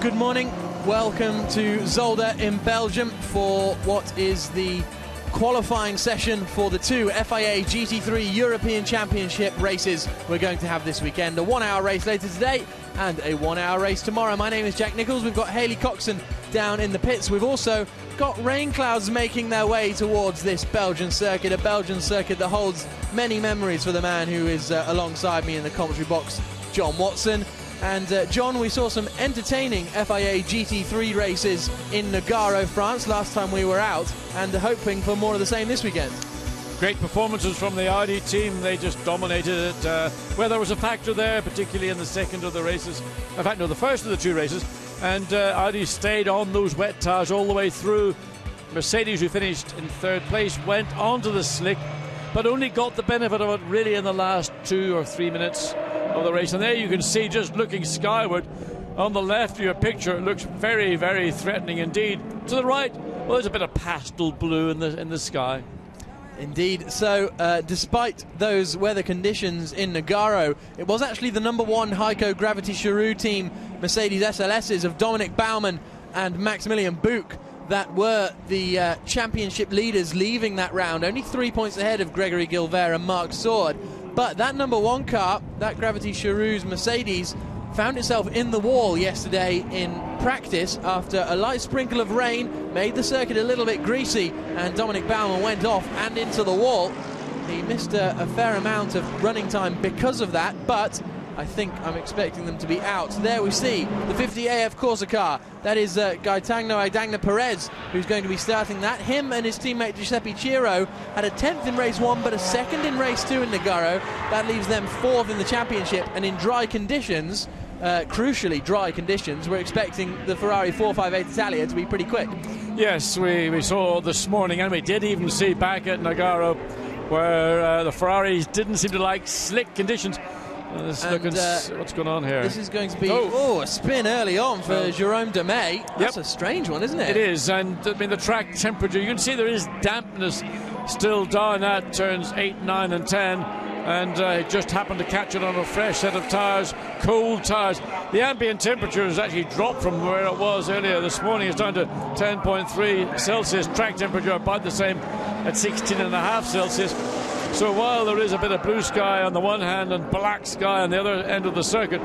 Good morning. Welcome to Zolder in Belgium for what is the qualifying session for the two FIA GT3 European Championship races we're going to have this weekend. A 1 hour race later today and a 1 hour race tomorrow. My name is Jack Nichols. We've got Hayley Coxon down in the pits. We've also got rain clouds making their way towards this Belgian circuit, a Belgian circuit that holds many memories for the man who is alongside me in the commentary box, John Watson. And John, we saw some entertaining FIA GT3 races in Nogaro, France last time we were out, and hoping for more of the same this weekend. Great performances from the Audi team. They just dominated it. Well, there was a factor there, particularly in the second of the races. In fact, no, the first of the two races. And Audi stayed on those wet tyres all the way through. Mercedes, who finished in third place, went onto the slick, but only got the benefit of it really in the last 2 or 3 minutes of the race. And there you can see, just looking skyward on the left of your picture, it looks very, very threatening indeed. To the right, well, there's a bit of pastel blue in the sky. Indeed. So despite those weather conditions in Nogaro, it was actually the number one Heiko Gravity Charroux team, Mercedes SLSs of Dominic Baumann and Maximilian Buch, that were the championship leaders leaving that round, only 3 points ahead of Gregory Gilbert and Marc Sword. But that number one car, that Gravity Charroux's Mercedes, found itself in the wall yesterday in practice after a light sprinkle of rain made the circuit a little bit greasy, and Dominic Baumann went off and into the wall. He missed a fair amount of running time because of that, but I think I'm expecting them to be out. There we see the 50 AF Corsa car. That is Gaetano Aidagna Perez who's going to be starting that. Him and his teammate Giuseppe Ciro had a 10th in race 1 but a 2nd in race 2 in Nogaro. That leaves them 4th in the championship, and in dry conditions, crucially dry conditions, we're expecting the Ferrari 458 Italia to be pretty quick. Yes, we saw this morning, and we did even see back at Nogaro, where the Ferraris didn't seem to like slick conditions. What's going on here? This is going to be a spin early on for Jerome Demey. That's a strange one, isn't it? It is, and I mean the track temperature, you can see there is dampness still down at turns 8, 9 and 10, and it just happened to catch it on a fresh set of tyres, cold tyres. The ambient temperature has actually dropped from where it was earlier this morning. It's down to 10.3 Celsius. Track temperature about the same at 16.5 Celsius. So while there is a bit of blue sky on the one hand and black sky on the other end of the circuit,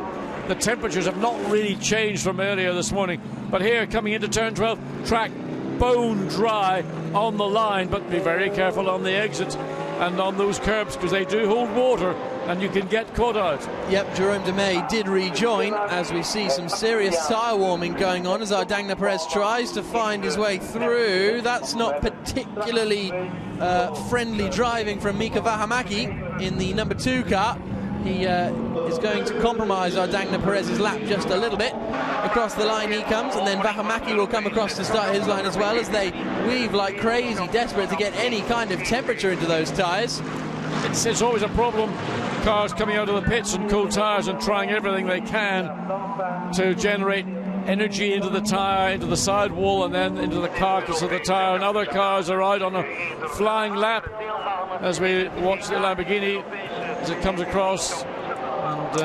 the temperatures have not really changed from earlier this morning. But here, coming into turn 12, track bone dry on the line, but be very careful on the exits and on those curbs, because they do hold water and you can get caught out. Yep, Jerome Demey did rejoin as we see some serious tyre warming going on as Aidagna Perez tries to find his way through. That's not particularly friendly driving from Mika Vähämäki in the number 2 car. He is going to compromise Aidagna Perez's lap just a little bit. Across the line he comes, and then Vähämäki will come across to start his line as well, as they weave like crazy, desperate to get any kind of temperature into those tyres. It's always a problem, cars coming out of the pits and cold tyres and trying everything they can to generate energy into the tyre, into the sidewall, and then into the carcass of the tyre. And other cars are out on a flying lap as we watch the Lamborghini as it comes across. And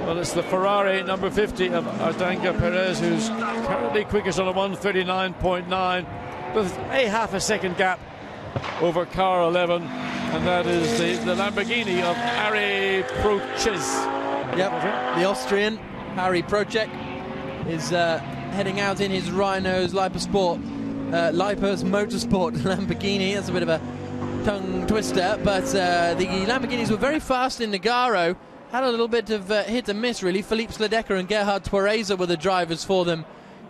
well, it's the Ferrari number 50 of Aidagna Perez who's currently quickest on a 139.9 with a half a second gap over car 11, and that is the Lamborghini of Harry Proches. Yep, the Austrian Harry Procek is heading out in his Rhinos Lipers Motorsport Lamborghini. That's a bit of a tongue twister, but the Lamborghinis were very fast in Nogaro, had a little bit of hit and miss really. Philippe Sledecka and Gerhard Twareza were the drivers for them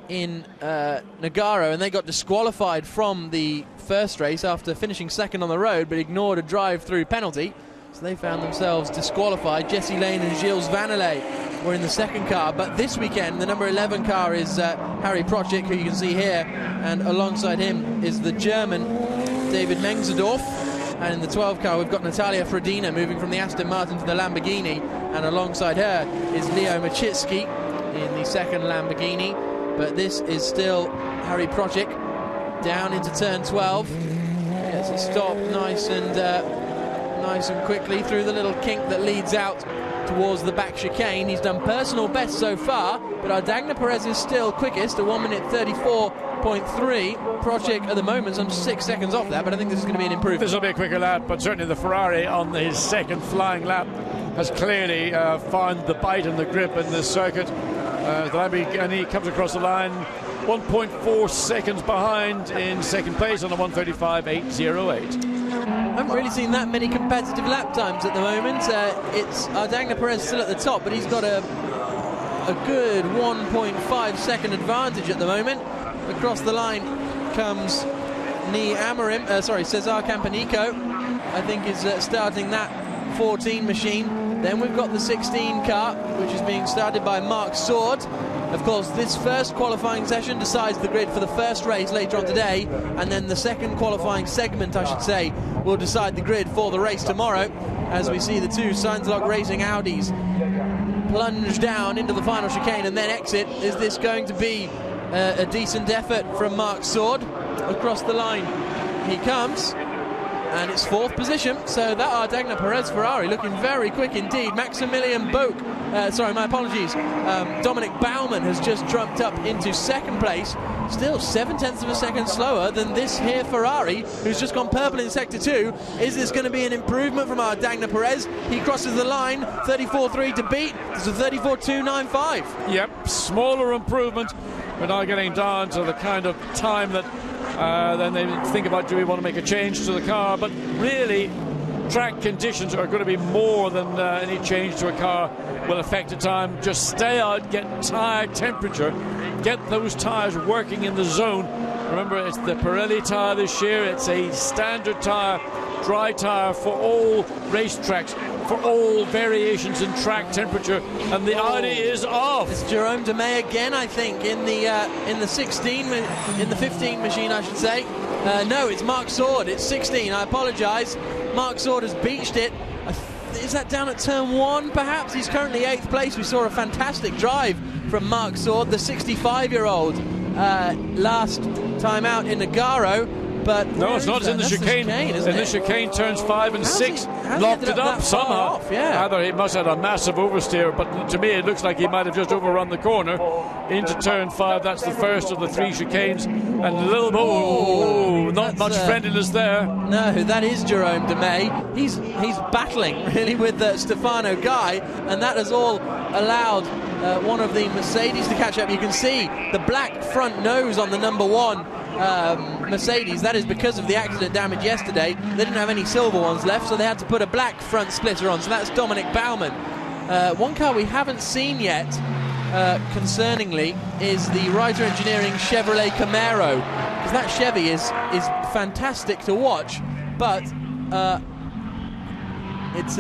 in Nogaro, and they got disqualified from the first race after finishing second on the road, but ignored a drive-through penalty, so they found themselves disqualified. Jesse Lane and Gilles Vanelay were in the second car, but this weekend the number 11 car is Harry Procek, who you can see here, and alongside him is the German David Mengzendorf, and in the 12 car we've got Natalia Frodina moving from the Aston Martin to the Lamborghini, and alongside her is Leo Machitsky in the second Lamborghini. But this is still Harry Procek down into turn 12. Gets a stop nice and nice and quickly through the little kink that leads out towards the back chicane. He's done personal best so far, but Ardagna Perez is still quickest at 1 minute 34.3. Project at the moment, I'm 6 seconds off that, but I think this is going to be an improvement. This will be a quicker lap, but certainly the Ferrari on his second flying lap has clearly found the bite and the grip in this circuit. And he comes across the line 1.4 seconds behind in second place on a 1:35.808. I haven't really seen that many competitive lap times at the moment. It's Ardagna Perez still at the top, but he's got a good 1.5 second advantage at the moment. Across the line comes Cesar Campanico, I think is starting that 14 machine. Then we've got the 16 car, which is being started by Mark Sword. Of course, this first qualifying session decides the grid for the first race later on today, and then the second qualifying segment, I should say, will decide the grid for the race tomorrow, as we see the two Science-Log Racing Audis plunge down into the final chicane and then exit. Is this going to be a decent effort from Mark Sword? Across the line he comes, and it's fourth position, so that Ardagna Perez Ferrari looking very quick indeed. Maximilian Boak, Dominic Baumann has just jumped up into second place, still 0.7 of a second slower than this here Ferrari, who's just gone purple in sector 2. Is this going to be an improvement from Ardagna Perez? He crosses the line, 34.3 to beat. It's a 34.295. Yep, smaller improvement. We're now getting down to the kind of time that then they think about, do we want to make a change to the car? But really, track conditions are going to be more than any change to a car will affect the time. Just stay out, get tyre temperature, get those tyres working in the zone. Remember, it's the Pirelli tyre this year. It's a standard tyre, dry tyre for all racetracks, for all variations in track temperature, and the Audi is off. It's Jerome Demey again, I think, in the 15 machine, I should say. No, it's Mark Sword. It's 16. I apologise. Mark Sword has beached it. Is that down at turn 1, perhaps? He's currently 8th place. We saw a fantastic drive from Mark Sword, the 65-year-old, last time out in Nagaro. But no, it's not. It's in the chicane. In the chicane, turns 5 and 6, locked it up somehow. Either he must have had a massive oversteer, but to me it looks like he might have just overrun the corner into turn 5. That's the first of the 3 chicanes, and a little not much friendliness there. No, that is Jerome Demey. He's battling really with Stefano Guy, and that has all allowed one of the Mercedes to catch up. You can see the black front nose on the number 1 Mercedes. That is because of the accident damage yesterday. They didn't have any silver ones left, so they had to put a black front splitter on. So that's Dominic Baumann. One car we haven't seen yet, concerningly, is the Ryder Engineering Chevrolet Camaro, because that Chevy is fantastic to watch, but it's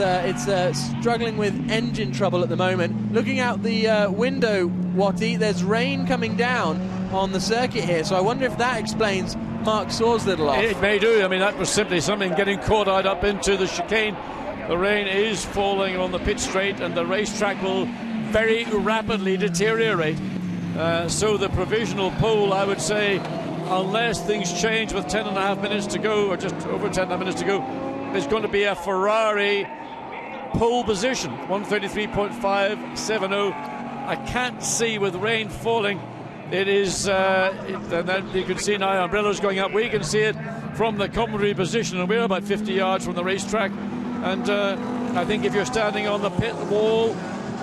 struggling with engine trouble at the moment. Looking out the window, Watty, there's rain coming down on the circuit here, so I wonder if that explains Mark Sword's little off. It may do. I mean, that was simply something getting caught out up into the chicane. The rain is falling on the pit straight, and the racetrack will very rapidly deteriorate. So the provisional pole, I would say, unless things change with 10.5 minutes to go, or just over 10.5 minutes to go, is going to be a Ferrari pole position, 1:33.570. I can't see, with rain falling, it is, you can see now umbrellas going up. We can see it from the commentary position, and we're about 50 yards from the racetrack. And I think if you're standing on the pit wall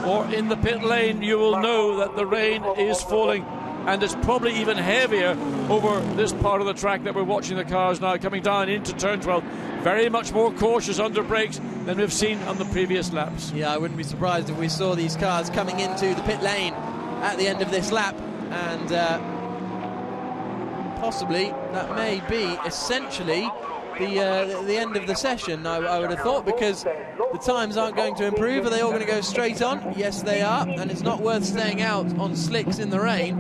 or in the pit lane, you will know that the rain is falling, and it's probably even heavier over this part of the track that we're watching the cars now coming down into turn 12. Very much more cautious under brakes than we've seen on the previous laps. Yeah, I wouldn't be surprised if we saw these cars coming into the pit lane at the end of this lap, and possibly that may be essentially the end of the session, I would have thought, because the times aren't going to improve. Are they all going to go straight on? Yes, they are, and it's not worth staying out on slicks in the rain.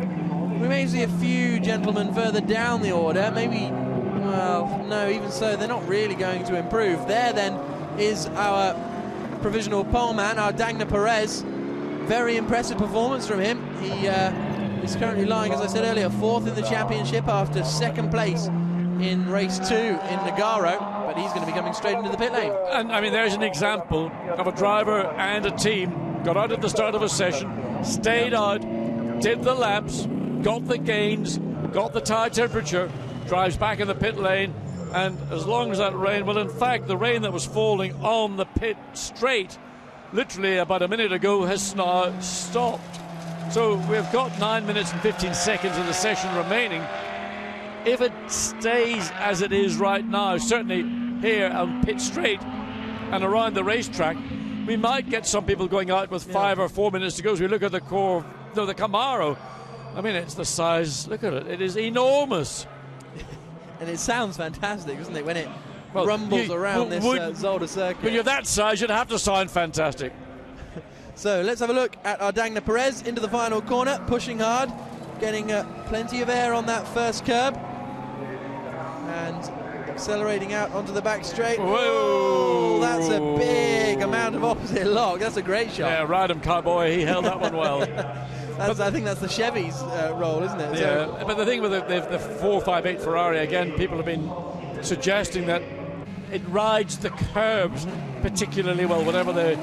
We may see a few gentlemen further down the order, maybe. Well, no, even so, they're not really going to improve. There then is our provisional pole man, Ardagna Perez. Very impressive performance from him. He is currently lying, as I said earlier, 4th in the championship after 2nd place in race 2 in Nagaro. but he's going to be coming straight into the pit lane. And I mean, there's an example of a driver and a team got out at the start of a session, stayed out, did the laps, got the gains, got the tyre temperature, drives back in the pit lane, and as long as that rain, well, in fact, the rain that was falling on the pit straight literally about a minute ago has now stopped. So we've got 9 minutes and 15 seconds of the session remaining. If it stays as it is right now, certainly here on pit straight and around the racetrack, we might get some people going out with 5 or 4 minutes to go. As we look at the the Camaro, I mean, it's the size, look at it, it is enormous. And it sounds fantastic, doesn't it, when it rumbles around this Zolder circuit. When you're that size, you'd have to sound fantastic. So let's have a look at Ardagna Perez into the final corner, pushing hard, getting plenty of air on that first curb, and accelerating out onto the back straight. Whoa! That's a big amount of opposite lock. That's a great shot. Yeah, ride him, cowboy. He held that one well. I think that's the Chevy's role, isn't it? Yeah, so, but the thing with the 458 Ferrari, again, people have been suggesting that it rides the curbs particularly well, whatever the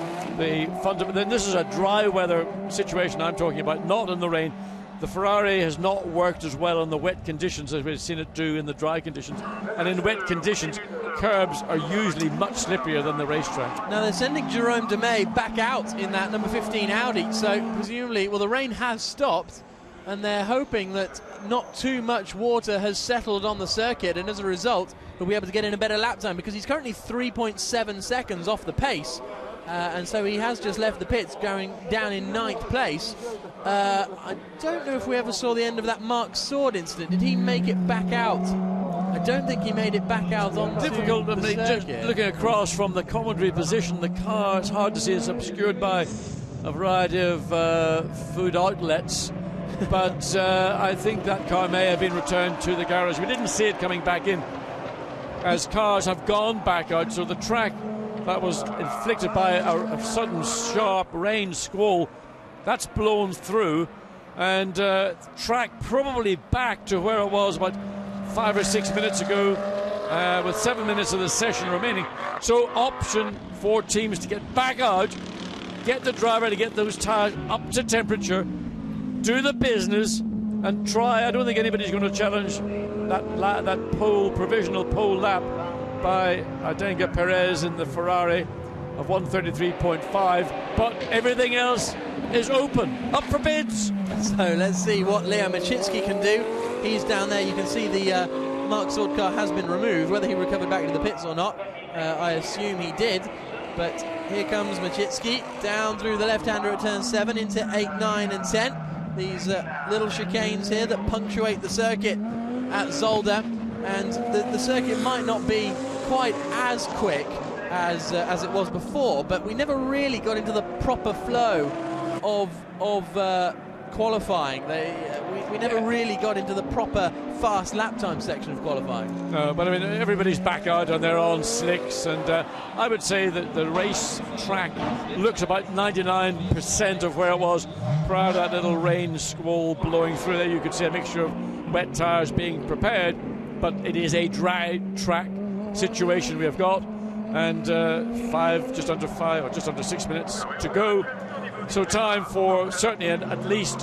fundamental. Then this is a dry weather situation I'm talking about, not in the rain. The Ferrari has not worked as well in the wet conditions as we've seen it do in the dry conditions. And in wet conditions, curbs are usually much slipperier than the racetrack. Now they're sending Jerome Demey back out in that number 15 Audi, so presumably, well, the rain has stopped, and they're hoping that not too much water has settled on the circuit, and as a result, he'll be able to get in a better lap time, because he's currently 3.7 seconds off the pace. And so he has just left the pits, going down in 9th place. I don't know if we ever saw the end of that Mark Sword incident. Did he make it back out? I don't think he made it back out on difficult. the Just looking across from the commentary position, the car, it's hard to see. It's obscured by a variety of food outlets. But I think that car may have been returned to the garage. We didn't see it coming back in, as cars have gone back out. So the track that was inflicted by a sudden sharp rain squall, that's blown through, and track probably back to where it was about 5 or 6 minutes ago, with 7 minutes of the session remaining. So option for teams to get back out, get the driver to get those tyres up to temperature, do the business, and try. I don't think anybody's going to challenge that provisional pole lap by Ardagna Perez in the Ferrari of 133.5, but everything else is open, up for bids. So let's see what Leo Machitsky can do. He's down there. You can see the Mark Sword car has been removed. Whether he recovered back to the pits or not, I assume he did. But here comes Machitsky down through the left-hander at turn 7 into 8, 9 and 10. These little chicanes here that punctuate the circuit at Zolder. And the circuit might not be quite as quick as it was before, but we never really got into the proper flow of qualifying. We never really got into the proper fast lap time section of qualifying. No, but I mean, everybody's back out on their own slicks, and I would say that the race track looks about 99% of where it was prior to that little rain squall blowing through there. You could see a mixture of wet tyres being prepared, but it is a dry track situation we have got, and just under 6 minutes to go. So time for certainly at least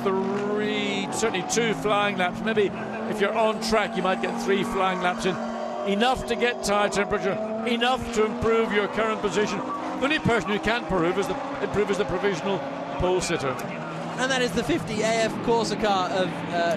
2 flying laps. Maybe if you're on track, you might get 3 flying laps in. Enough to get tyre temperature, enough to improve your current position. The only person who can't improve is the provisional pole sitter. And that is the 50 AF Corsa car of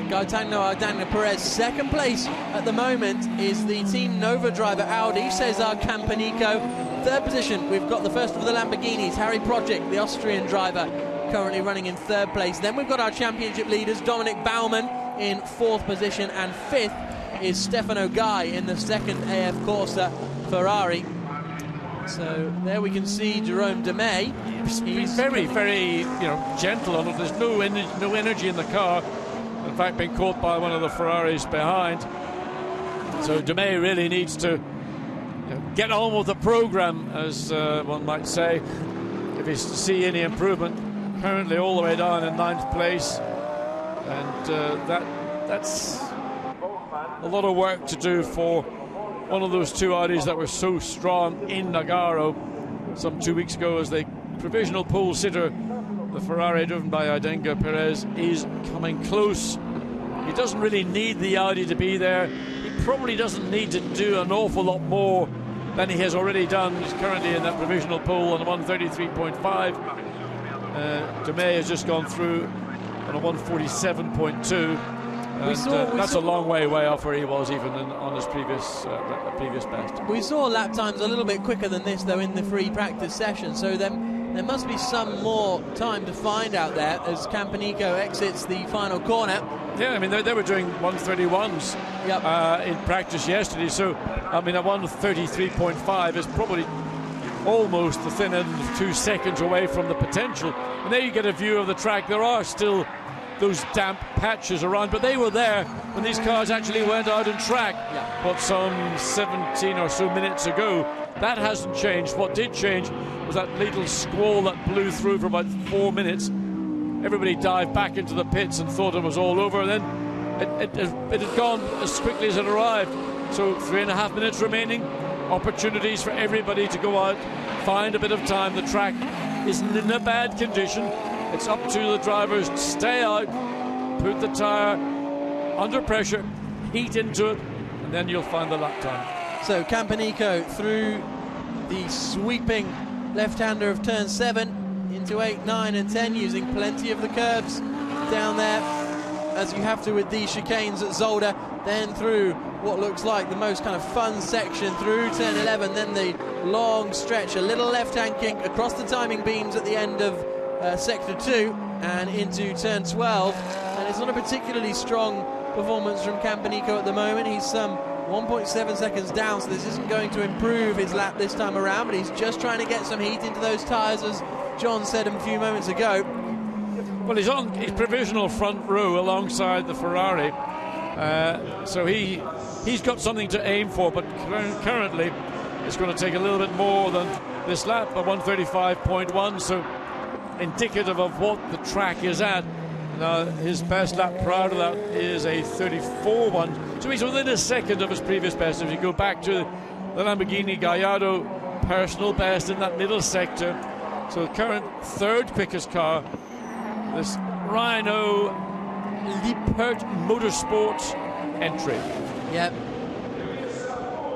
Gaetano Ardagna Perez. Second place at the moment is the Team Nova driver Audi, Cesar Campanico. Third position, we've got the first of the Lamborghinis, Harry Project, the Austrian driver, currently running in third place. Then we've got our championship leaders, Dominic Baumann in fourth position, and fifth is Stefano Guy in the second AF Corsa Ferrari. So there we can see Jerome Demey. He's very, very, gentle on it. There's no energy in the car. In fact, being caught by one of the Ferraris behind. So Demey really needs to get on with the program, as one might say, if he's to see any improvement. Currently all the way down in 9th place, and that's a lot of work to do for one of those two Audis that were so strong in Nagaro some 2 weeks ago as the provisional pole sitter. The Ferrari driven by Adenga Perez is coming close. He doesn't really need the Audi to be there. He probably doesn't need to do an awful lot more than he has already done. He's currently in that provisional pole on a 133.5. Demey has just gone through on a 147.2. That's a long way off where he was even on his previous best. We saw lap times a little bit quicker than this though in the free practice session, so then there must be some more time to find out there as Campanico exits the final corner. Yeah, I mean they were doing 131s in practice yesterday, so I mean a 133.5 is probably almost the thin end of 2 seconds away from the potential. And there you get a view of the track. There are still those damp patches around, but they were there when these cars actually went out on track. But some 17 or so minutes ago, that hasn't changed. What did change was that little squall that blew through for about 4 minutes. Everybody dived back into the pits and thought it was all over, and then it had gone as quickly as it arrived. So 3.5 minutes remaining, opportunities for everybody to go out, find a bit of time. The track isn't in a bad condition. It's up to the drivers to stay out, put the tyre under pressure, heat into it, and then you'll find the lap time. So Campanico through the sweeping left-hander of turn 7 into 8, 9 and 10, using plenty of the curves down there, as you have to with these chicanes at Zolder, then through what looks like the most kind of fun section through turn 11, then the long stretch, a little left-hand kink across the timing beams at the end of sector 2 and into turn 12, and it's not a particularly strong performance from Campanico at the moment. He's some 1.7 seconds down, so this isn't going to improve his lap this time around, but he's just trying to get some heat into those tyres, as John said a few moments ago. Well, he's on his provisional front row alongside the Ferrari, so he's got something to aim for, but currently it's going to take a little bit more than this lap, a 135.1, so indicative of what the track is at. Now, his best lap prior to that is a 34.1, so he's within a second of his previous best. If you go back to the Lamborghini Gallardo personal best in that middle sector, so the current third quickest car, this Rhino Lippert Motorsports entry. Yep.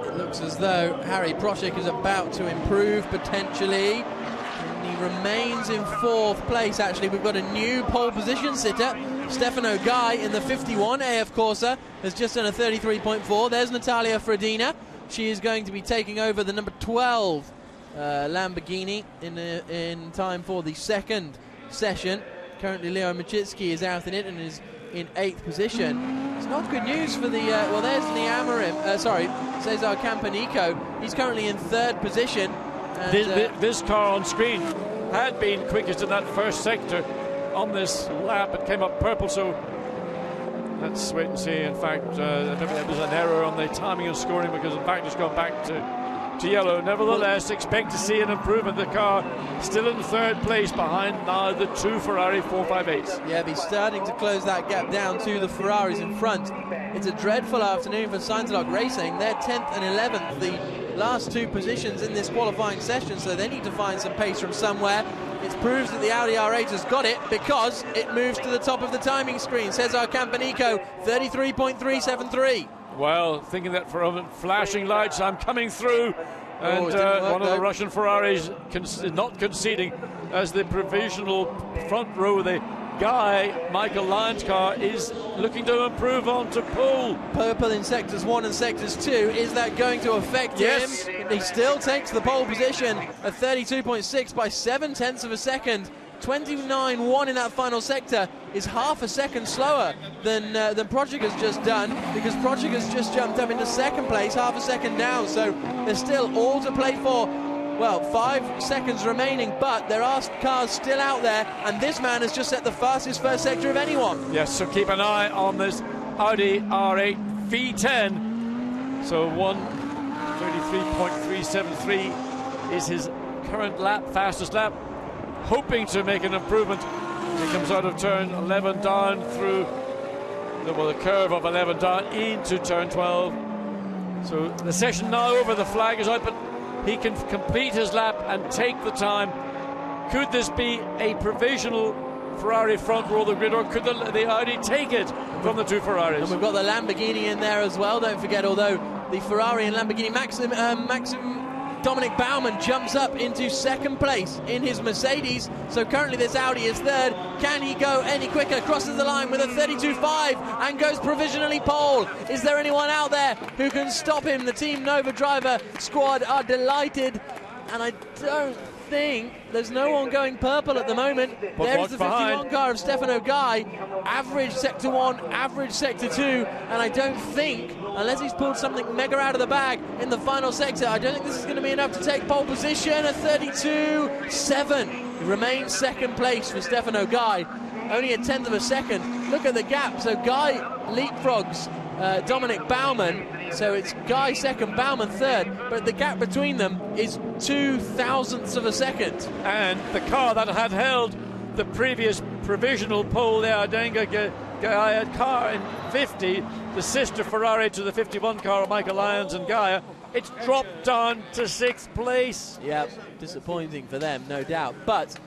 It looks as though Harry Prošek is about to improve potentially. He remains in 4th place. Actually, we've got a new pole position sitter. Stefano Guy in the 51 AF Corsa has just done a 33.4. There's Natalia Fradina. She is going to be taking over the number 12 Lamborghini in time for the second session. Currently, Leo Machitsky is out in it and is in 8th position. It's not good news for the well, there's Cesar Campanico. He's currently in 3rd position. This car on screen had been quickest in that first sector on this lap. It came up purple, so let's wait and see. In fact, there was an error on the timing and scoring, because in fact it's gone back to yellow. Nevertheless, expect to see an improvement. The car still in 3rd place behind now the 2 Ferrari 458s. Yeah, he's starting to close that gap down to the Ferraris in front. It's a dreadful afternoon for Scintillating Racing. They're 10th and 11th, the last 2 positions in this qualifying session, so they need to find some pace from somewhere. It proves that the Audi R8 has got it, because it moves to the top of the timing screen. Cesar Campanico, 33.373. Well, thinking that for a moment, flashing lights, I'm coming through, and one of the Russian Ferraris not conceding, as the provisional front row, the Guy Michael Lyons car is looking to improve on to pole. Purple in sectors 1 and sectors 2. Is that going to affect him? He still takes the pole position at 32.6 by 7/10 of a second. 29.1 in that final sector is half a second slower than Prošek has just done, because Prošek has just jumped up into 2nd place, half a second down. So there's still all to play for. Well, 5 seconds remaining, but there are cars still out there, and this man has just set the fastest first sector of anyone. Yes, so keep an eye on this Audi R8 V10. So 133.373 is his current lap, fastest lap, hoping to make an improvement. He comes out of turn 11 down through the curve of 11 down into turn 12. So the session now over, the flag is out, but he can complete his lap and take the time. Could this be a provisional Ferrari front row of the grid, or could the Audi take it from the two Ferraris? And we've got the Lamborghini in there as well, don't forget, although the Ferrari and Lamborghini, Dominic Baumann jumps up into second place in his Mercedes, so currently this Audi is third. Can he go any quicker? Crosses the line with a 32.5 and goes provisionally pole. Is there anyone out there who can stop him? The Team Nova driver squad are delighted, and I don't think there's no one going purple at the moment. There's the 51 car of Stefano Guy, average sector 1, average sector 2, and I don't think, unless he's pulled something mega out of the bag in the final sector, I don't think this is going to be enough to take pole position. A 32.7. He remains second place for Stefano Guy, only a tenth of a second. Look at the gap, so Guy leapfrogs Dominic Baumann, so it's Guy second, Baumann third, but the gap between them is 0.02 of a second. And the car that had held the previous provisional pole, the Ardenga Gaia car in 50, the sister Ferrari to the 51 car of Michael Lyons and Gaia, it's dropped down to 6th place. Yeah, disappointing for them, no doubt, but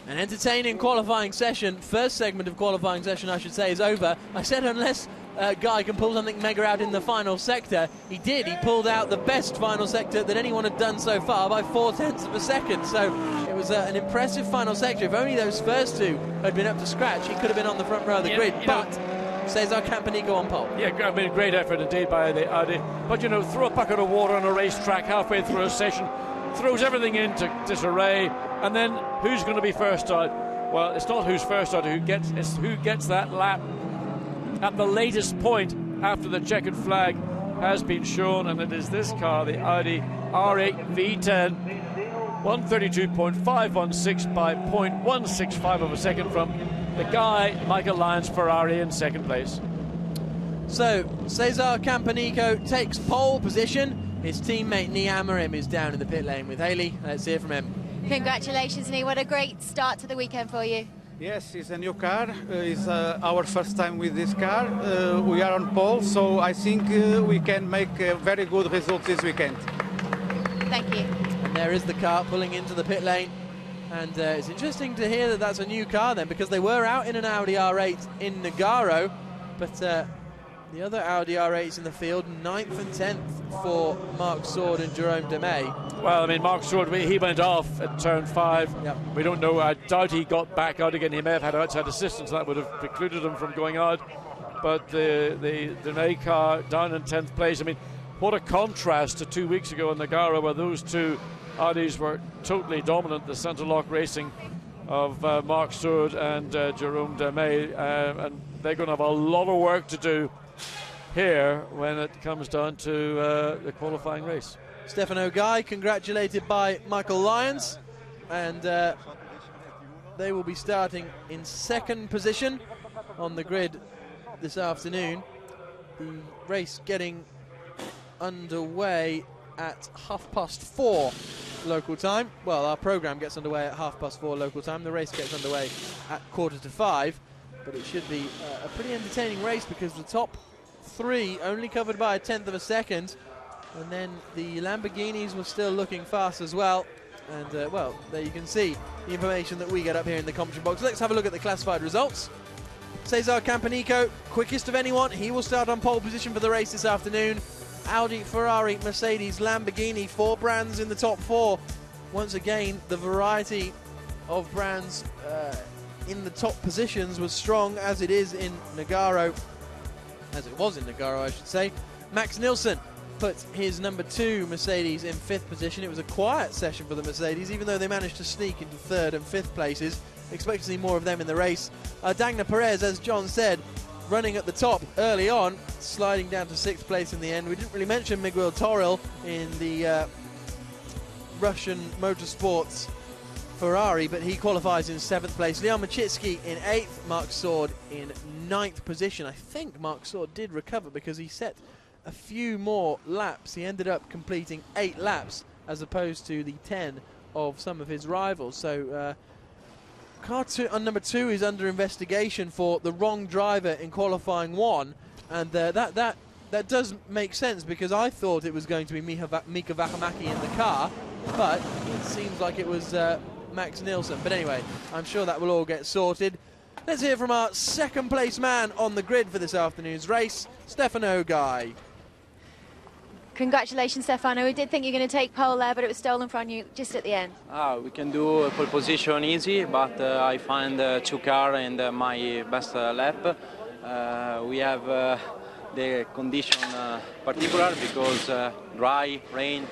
an entertaining qualifying session. First segment of qualifying session, I should say, is over. I said unless Guy can pull something mega out in the final sector. He did. He pulled out the best final sector that anyone had done so far by 0.4 of a second. So it was an impressive final sector. If only those first two had been up to scratch, he could have been on the front row of the grid. But Cesar Campanico on pole. Yeah, I mean, great effort indeed by the Audi. But, you know, throw a bucket of water on a racetrack halfway through a session, throws everything into disarray, and then who's going to be first out? Well, it's not who's first out, it's who gets that lap at the latest point after the checkered flag has been shown, and it is this car, the Audi R8 V10, 132.516 by 0.165 of a second from the Guy Michael Lyons Ferrari in second place. So Cesar Campanico takes pole position. His teammate Nee Amorim is down in the pit lane with Haley. Let's hear from him. Congratulations, Nee. What a great start to the weekend for you. Yes, it's a new car. It's our first time with this car. We are on pole, so I think we can make very good results this weekend. Thank you. And there is the car pulling into the pit lane. And it's interesting to hear that that's a new car then, because they were out in an Audi R8 in Nogaro, but the other Audi R8s in the field, 9th and 10th for Marc Sword and Jerome Demey. Well, I mean, Marc Sword, he went off at turn 5. Yep. We don't know. I doubt he got back out again. He may have had outside assistance. That would have precluded him from going out. But the Demey car down in 10th place. I mean, what a contrast to 2 weeks ago in Nogaro, where those two Audis were totally dominant. The centre lock racing of Marc Sword and Jerome Demey. And they're going to have a lot of work to do here when it comes down to the qualifying race. Stefano Guy congratulated by Michael Lyons, and they will be starting in second position on the grid this afternoon. The race getting underway at 4:30 local time. Well, our program gets underway at 4:30 local time. The race gets underway at 4:45, but it should be a pretty entertaining race because the top three only covered by a tenth of a second, and then the Lamborghinis were still looking fast as well. And well, there you can see the information that we get up here in the commentary box. Let's have a look at the classified results. Cesar Campanico, quickest of anyone. He will start on pole position for the race this afternoon. Audi, Ferrari, Mercedes, Lamborghini, 4 brands in the top 4. Once again, the variety of brands in the top positions was strong, as it is in Nogaro. As it was in Nogaro, I should say. Max Nielsen put his number 2 Mercedes in 5th position. It was a quiet session for the Mercedes, even though they managed to sneak into 3rd and 5th places. Expect to see more of them in the race. Dagna Perez, as John said, running at the top early on, sliding down to 6th place in the end. We didn't really mention Miguel Toril in the Russian Motorsports Ferrari, but he qualifies in 7th place. Leon Machitsky in 8th, Marc Sword in 9th position. I think Marc Sword did recover because he set a few more laps. He ended up completing 8 laps as opposed to the 10 of some of his rivals. So car number 2 is under investigation for the wrong driver in qualifying 1, and that that does make sense, because I thought it was going to be Mika Vähämäki in the car, but it seems like it was Max Nielsen. But anyway, I'm sure that will all get sorted. Let's hear from our second place man on the grid for this afternoon's race, Stefano Guy. Congratulations, Stefano. We did think you were going to take pole there, but it was stolen from you just at the end. We can do a pole position easy, but I find 2 cars and my best lap. We have the condition particular because dry rain,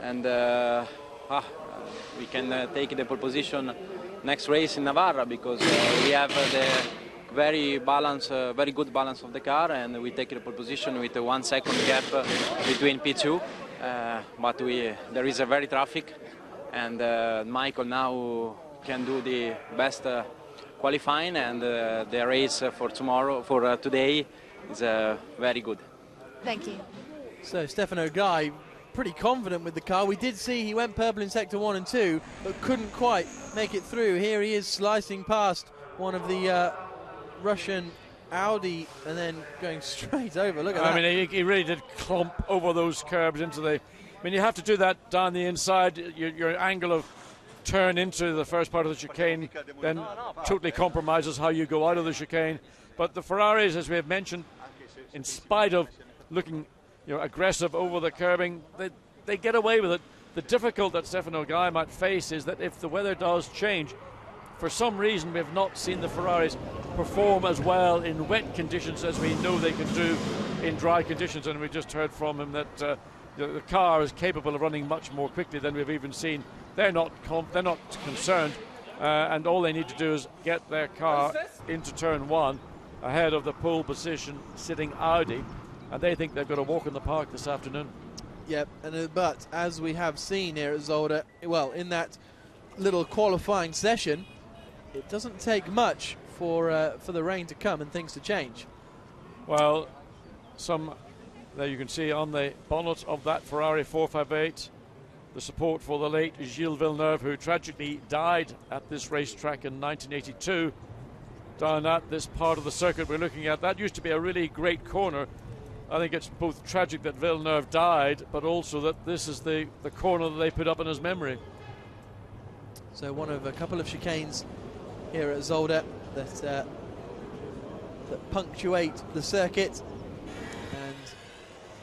and we can take the pole position next race in Navarra because we have the very good balance of the car, and we take the pole position with a 1 second gap between P2. But there is a very traffic, and Michael now can do the best qualifying, and the race for today is very good. Thank you. So Stefano Guy, pretty confident with the car. We did see he went purple in sector 1 and 2, but couldn't quite make it through. Here he is slicing past one of the Russian Audi and then going straight over. Look at that. I mean, he really did clump over those curbs into the... I mean, you have to do that down the inside. Your angle of turn into the first part of the chicane then totally compromises how you go out of the chicane. But the Ferraris, as we have mentioned, in spite of looking aggressive over the curbing, they get away with it. The difficulty that Stefano Guy might face is that if the weather does change, for some reason we have not seen the Ferraris perform as well in wet conditions as we know they can do in dry conditions, and we just heard from him that the car is capable of running much more quickly than we've even seen. They're not concerned, and all they need to do is get their car into turn 1 ahead of the pole position sitting Audi, and they think they've got a walk in the park this afternoon. Yep, but as we have seen here at Zolder, well, in that little qualifying session, it doesn't take much for the rain to come and things to change. Well, there you can see on the bonnet of that Ferrari 458 the support for the late Gilles Villeneuve, who tragically died at this racetrack in 1982 down at this part of the circuit we're looking at. That used to be a really great corner. I think it's both tragic that Villeneuve died, but also that this is the corner that they put up in his memory. So one of a couple of chicanes here at Zolder that punctuate the circuit, and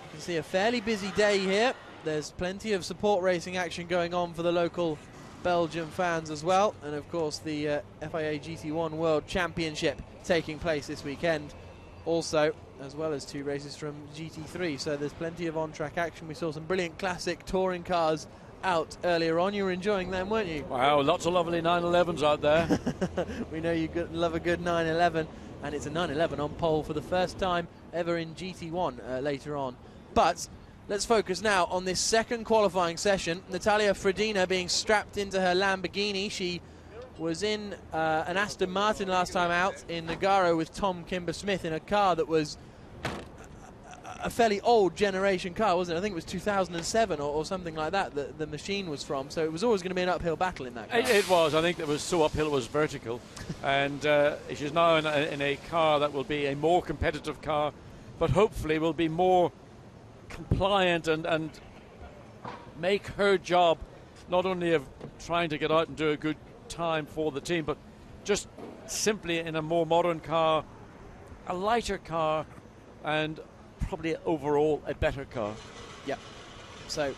you can see a fairly busy day here. There's plenty of support racing action going on for the local Belgian fans as well, and of course the FIA GT1 World Championship taking place this weekend also, as well as 2 races from GT3, so there's plenty of on-track action. We saw some brilliant classic touring cars out earlier on. You were enjoying them, weren't you? Wow, lots of lovely 911s out there. We know you love a good 911, and it's a 911 on pole for the first time ever in GT1 later on. But let's focus now on this second qualifying session. Natalia Frodina being strapped into her Lamborghini. She was in an Aston Martin last time out in Nogaro with Tom Kimber-Smith in a car that was a fairly old generation car, wasn't it? I think it was 2007 or something like that the machine was from, so it was always going to be an uphill battle in that car. It was. I think it was so uphill it was vertical. And she's now in a car that will be a more competitive car, but hopefully will be more compliant and make her job not only of trying to get out and do a good time for the team, but just simply in a more modern car, a lighter car, and probably overall a better car. Yep. So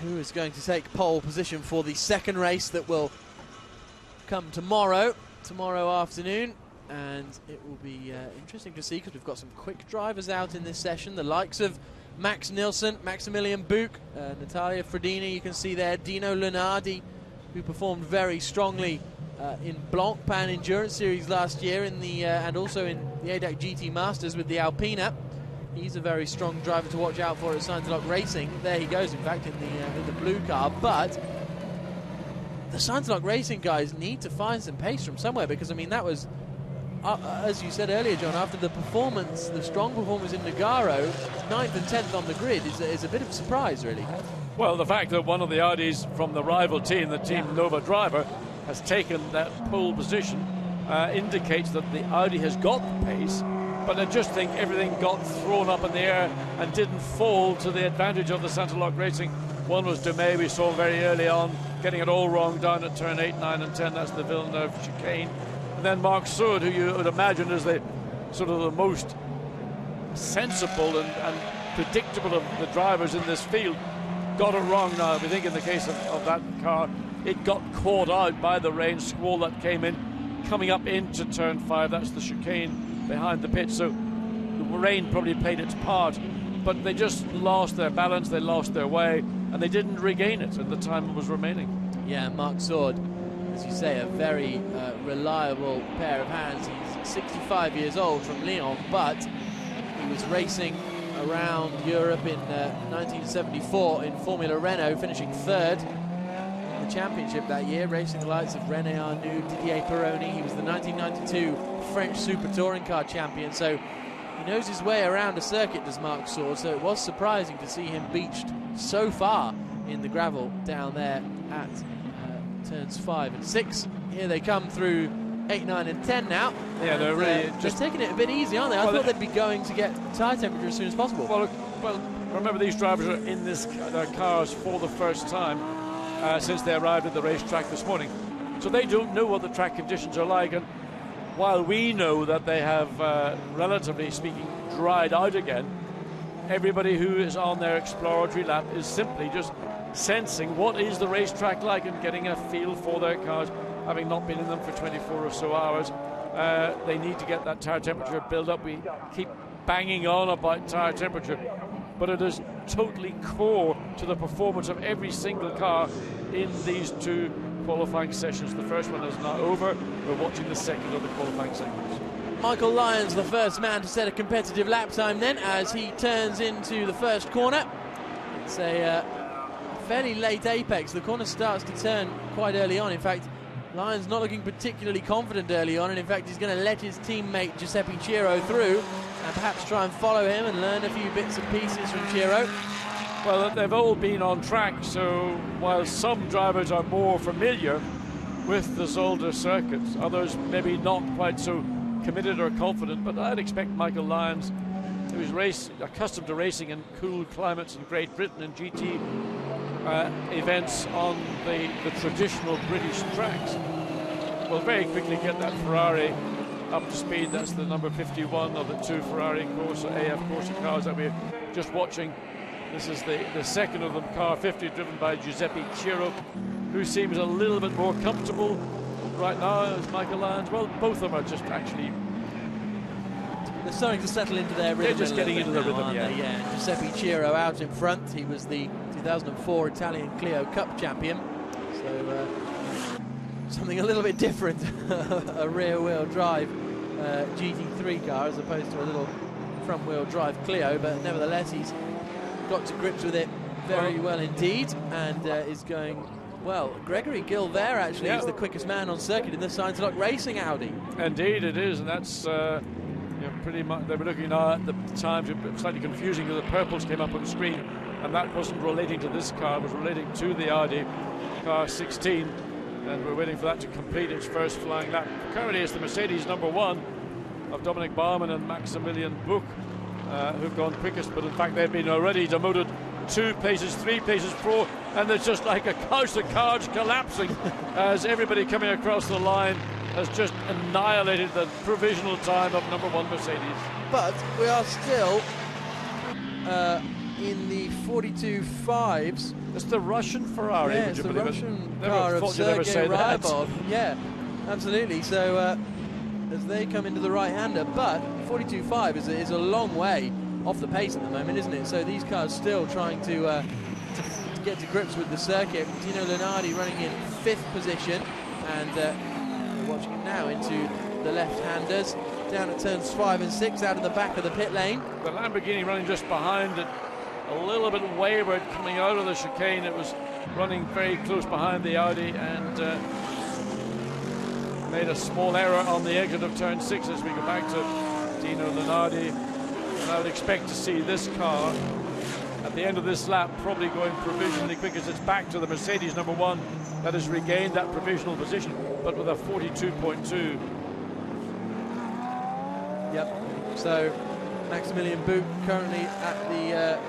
who is going to take pole position for the second race that will come tomorrow afternoon? And it will be interesting to see, because we've got some quick drivers out in this session, the likes of Max Nielsen, Maximilian Buch, Natalia Frodina, you can see there, Dino Lunardi, who performed very strongly in Blancpain Endurance Series last year in the and also in the ADAC GT Masters with the Alpina. He's a very strong driver to watch out for at Scintillating Racing. There he goes, in fact, in the blue car. But the Scintillating Racing guys need to find some pace from somewhere, because I mean that was, as you said earlier, John, after the strong performance in Nogaro, 9th and 10th on the grid is a bit of a surprise, really. Well, the fact that one of the Audis from the rival team, the Team Nova driver, has taken that pole position indicates that the Audi has got the pace, but I just think everything got thrown up in the air and didn't fall to the advantage of the Scintillating Racing. One was Dumais, we saw very early on, getting it all wrong down at turn 8, 9 and 10, that's the Villeneuve chicane. And then Marc Soud, who you would imagine is the sort of the most sensible and predictable of the drivers in this field, got it wrong. Now we think in the case of that car, it got caught out by the rain squall that came in, coming up into turn 5, that's the chicane behind the pit, so the rain probably played its part, but they just lost their balance, they lost their way, and they didn't regain it in the time that was remaining. Yeah, Marc Soud, as you say, a very reliable pair of hands. He's 65 years old from Lyon, but he was racing around Europe in 1974 in Formula Renault, finishing third in the championship that year, racing the likes of René Arnoux, Didier Pironi. He was the 1992 French Super Touring Car champion, so he knows his way around a circuit, does Marc Soud, so it was surprising to see him beached so far in the gravel down there at turns 5 and 6. Here they come through 8, 9 and 10 now. Yeah, they're really just taking it a bit easy, aren't they? I thought they'd be going to get tyre temperature as soon as possible. Well, remember, these drivers are in their cars for the first time since they arrived at the racetrack this morning. So they don't know what the track conditions are like, and while we know that they have, relatively speaking, dried out again, everybody who is on their exploratory lap is simply just sensing what is the racetrack like and getting a feel for their cars, having not been in them for 24 or so hours. They need to get that tyre temperature build up. We keep banging on about tyre temperature, but it is totally core to the performance of every single car in these two qualifying sessions. The first one is now over. We're watching the second of the qualifying segments. Michael Lyons, the first man to set a competitive lap time then, as he turns into the first corner. It's a fairly late apex. The corner starts to turn quite early on. In fact, Lyons not looking particularly confident early on, and in fact he's going to let his teammate Giuseppe Ciro through and perhaps try and follow him and learn a few bits and pieces from Ciro. Well, they've all been on track, so while some drivers are more familiar with the Zolder circuits, others maybe not quite so committed or confident, but I'd expect Michael Lyons, who's accustomed to racing in cool climates in Great Britain and GT events on the traditional British tracks, will very quickly get that Ferrari up to speed. That's the number 51 of the two Ferrari Corsa AF Corsa cars that we're just watching. This is the second of them, car 50, driven by Giuseppe Ciro, who seems a little bit more comfortable right now as Michael Lyons. Well, both of them are just actually, they're starting to settle into their rhythm. They're just getting into the rhythm, yeah. Yeah. Giuseppe Ciro out in front. He was the 2004 Italian Clio Cup champion. So something a little bit different, a rear-wheel drive GT3 car as opposed to a little front-wheel drive Clio, but nevertheless he's got to grips with it very well indeed, and is going well. Gregory Gilbert actually is the quickest man on circuit in the Scintillating Racing Audi. Indeed it is, and that's pretty much, they were looking now at the times, slightly confusing because the purples came up on the screen, and that wasn't relating to this car, it was relating to the Audi car 16, and we're waiting for that to complete its first flying lap. Currently it's the Mercedes number 1 of Dominic Baumann and Maximilian Buch who've gone quickest, but in fact they've been already demoted 2 places, 3 places, 4, and it's just like a house of cards collapsing as everybody coming across the line has just annihilated the provisional time of number 1 Mercedes. But we are still in the 42.5s. It's the Russian Ferrari. Yeah, it's the Russian car of Sergei Ryabov. Yeah, absolutely. So as they come into the right-hander, but 42.5 is a long way off the pace at the moment, isn't it? So these cars still trying to get to grips with the circuit. Dino Lunardi running in 5th position, and we're watching him now into the left-handers down at turns 5 and 6 out of the back of the pit lane. The Lamborghini running just behind it, a little bit wayward coming out of the chicane. It was running very close behind the Audi and made a small error on the exit of turn 6 as we go back to Dino Lunardi. And I would expect to see this car at the end of this lap probably going provisionally quick as it's back to the Mercedes number 1 that has regained that provisional position, but with a 42.2. Yep. So Maximilian Buch currently at the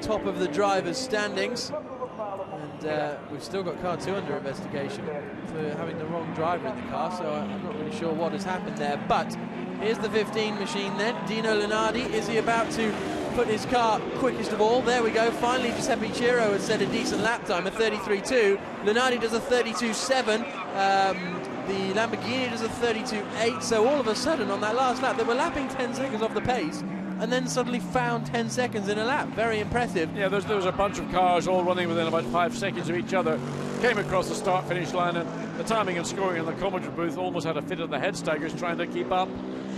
top of the drivers' standings, and we've still got car 2 under investigation for having the wrong driver in the car, so I'm not really sure what has happened there. But here's the 15 machine then. Dino Lunardi, is he about to put his car quickest of all? There we go. Finally, Giuseppe Ciro has set a decent lap time, a 33.2. Lunardi does a 32.7. The Lamborghini does a 32.8. So all of a sudden, on that last lap, they were lapping 10 seconds off the pace, and then suddenly found 10 seconds in a lap. Very impressive. Yeah, there was a bunch of cars all running within about 5 seconds of each other. Came across the start-finish line, and the timing and scoring in the commentary booth almost had a fit of the head staggers trying to keep up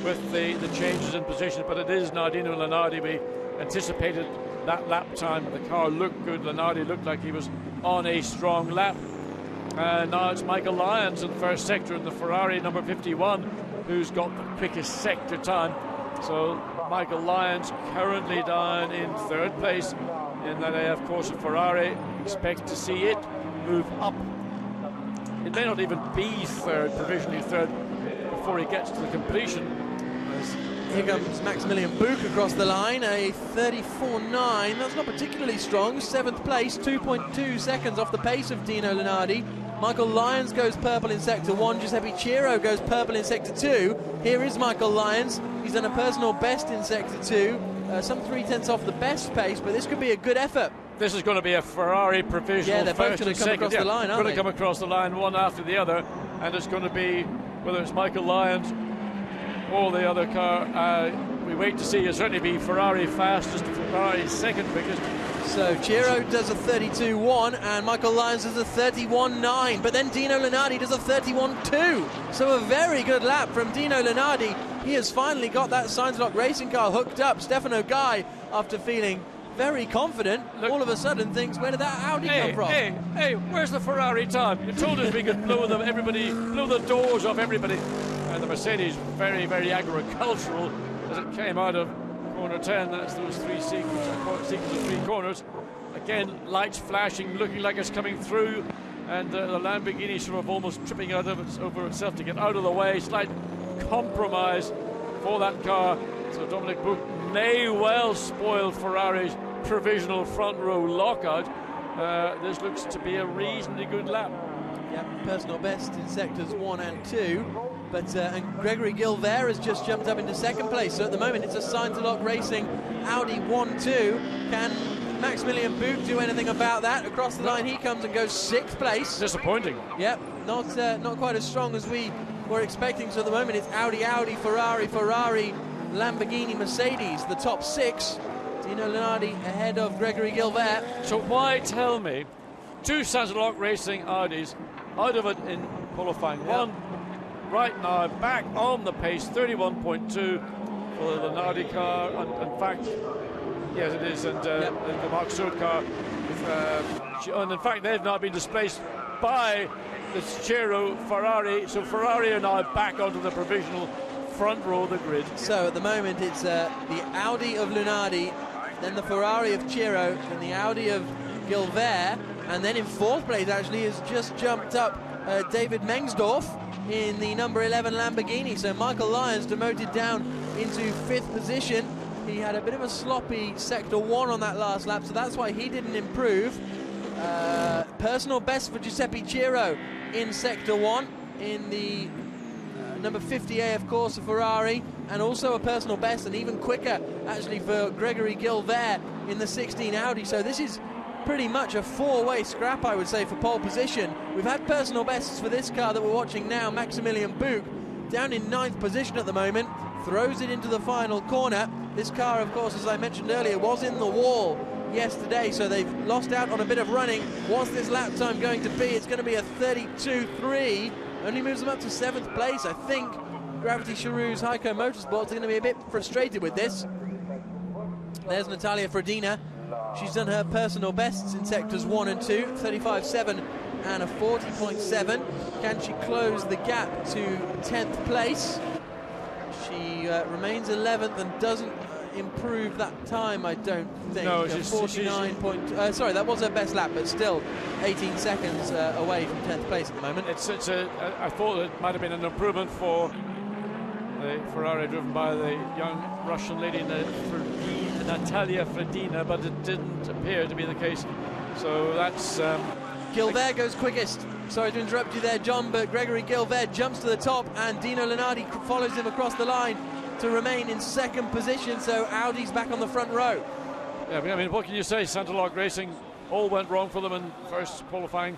with the changes in position. But it is Dino Lunardi. We anticipated that lap time. The car looked good. Lunardi looked like he was on a strong lap. Now it's Michael Lyons in first sector in the Ferrari number 51 who's got the quickest sector time. So Michael Lyons currently down in third place in that AF course of Ferrari. Expect to see it move up. It may not even be third, provisionally third, before he gets to the completion. Here comes Maximilian Buch across the line, a 34.9. That's not particularly strong. 7th place, 2.2 seconds off the pace of Dino Lunardi. Michael Lyons goes purple in sector 1. Giuseppe Ciro goes purple in sector 2. Here is Michael Lyons. He's done a personal best in sector 2. Some 0.3 off the best pace, but this could be a good effort. This is going to be a Ferrari provisional. Yeah, they're both first going to and come second. across the line, aren't Going they? to come across the line one after the other, and it's going to be, whether it's Michael Lyons or the other car, we wait to see. It'll certainly be Ferrari fastest, Ferrari second quickest. So Ciro does a 32.1 and Michael Lyons does a 31.9, but then Dino Lunardi does a 31.2. So a very good lap from Dino Lunardi. He has finally got that Science-Lock racing car hooked up. Stefano Guy, after feeling very confident, look, all of a sudden thinks, where did that Audi come from? Hey, where's the Ferrari time? You told us we could blow the doors off everybody. And the Mercedes, very, very agricultural as it came out of corner 10. That's those sequence of 3 corners. Again, lights flashing, looking like it's coming through, and the Lamborghini sort of almost tripping over itself to get out of the way. Slight compromise for that car. So Dominic Buch may well spoil Ferrari's provisional front row lockout. This looks to be a reasonably good lap. Yeah, personal best in sectors 1 and 2. But and Gregory Gilbert has just jumped up into second place. So at the moment it's a Science-Lock Racing Audi 1-2. Can Maximilian Buch do anything about that? Across the line he comes and goes 6th place. Disappointing. Yep, not quite as strong as we were expecting. So at the moment it's Audi, Ferrari, Lamborghini, Mercedes, the top 6. Dino Lunardi ahead of Gregory Gilbert. So why tell me 2 Science-Lock Racing Audis out of it in qualifying? Yep. One right now back on the pace, 31.2 for the Lunardi car, and in fact, yes it is, and the Mark Stewart car, and in fact they've now been displaced by the Ciro Ferrari, so Ferrari are now back onto the provisional front row of the grid. So at the moment it's the Audi of Lunardi, then the Ferrari of Ciro, and the Audi of Gilbert, and then in 4th place actually has just jumped up David Mengsdorf in the number 11 Lamborghini. So Michael Lyons demoted down into 5th position. He had a bit of a sloppy sector 1 on that last lap, so that's why he didn't improve. Personal best for Giuseppe Ciro in sector 1 in the number 50A, of course, of Ferrari, and also a personal best, and even quicker actually for Gregory Gilbert in the 16 Audi. So this is pretty much a 4-way scrap, I would say, for pole position. We've had personal bests for this car that we're watching now. Maximilian Buch down in 9th position at the moment, throws it into the final corner. This car, of course, as I mentioned earlier, was in the wall yesterday, so they've lost out on a bit of running. What's this lap time going to be? It's going to be a 32.3. Only moves them up to 7th place. I think Gravity Charoux's Heiko Motorsports are going to be a bit frustrated with this. There's Natalia Frodina. She's done her personal bests in sectors 1 and 2, 35.7 and a 40.7. Can she close the gap to 10th place? She remains 11th and doesn't improve that time, I don't think. No, 49 point. Sorry, that was her best lap, but still 18 seconds away from 10th place at the moment. I thought it might have been an improvement for the Ferrari driven by the young Russian lady Natalia Fredina, but it didn't appear to be the case. So that's... Gilbert goes quickest. Sorry to interrupt you there, John, but Gregory Gilbert jumps to the top and Dino Lunardi follows him across the line to remain in second position, so Audi's back on the front row. Yeah, I mean, what can you say? Scintillating Racing, all went wrong for them in first qualifying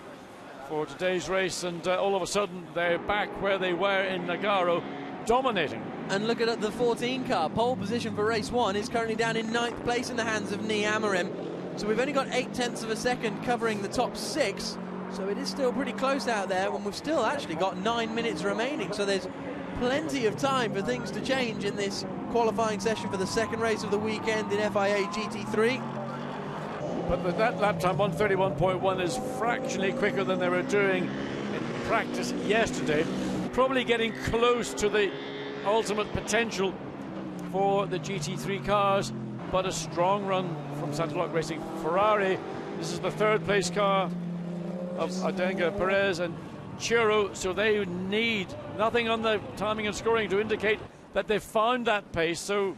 for today's race, and all of a sudden they're back where they were in Nagaro, dominating. And look at the 14 car. Pole position for race 1 is currently down in 9th place in the hands of Nee Amorim. So we've only got 0.8 of a second covering the top 6. So it is still pretty close out there when we've still actually got 9 minutes remaining. So there's plenty of time for things to change in this qualifying session for the second race of the weekend in FIA GT3. But that lap time, 1:31.1, is fractionally quicker than they were doing in practice yesterday. Probably getting close to the ultimate potential for the GT3 cars, but a strong run from Scintillating Racing. Ferrari, this is the third place car of Adenga, Perez and Chiro, so they need nothing on the timing and scoring to indicate that they've found that pace. So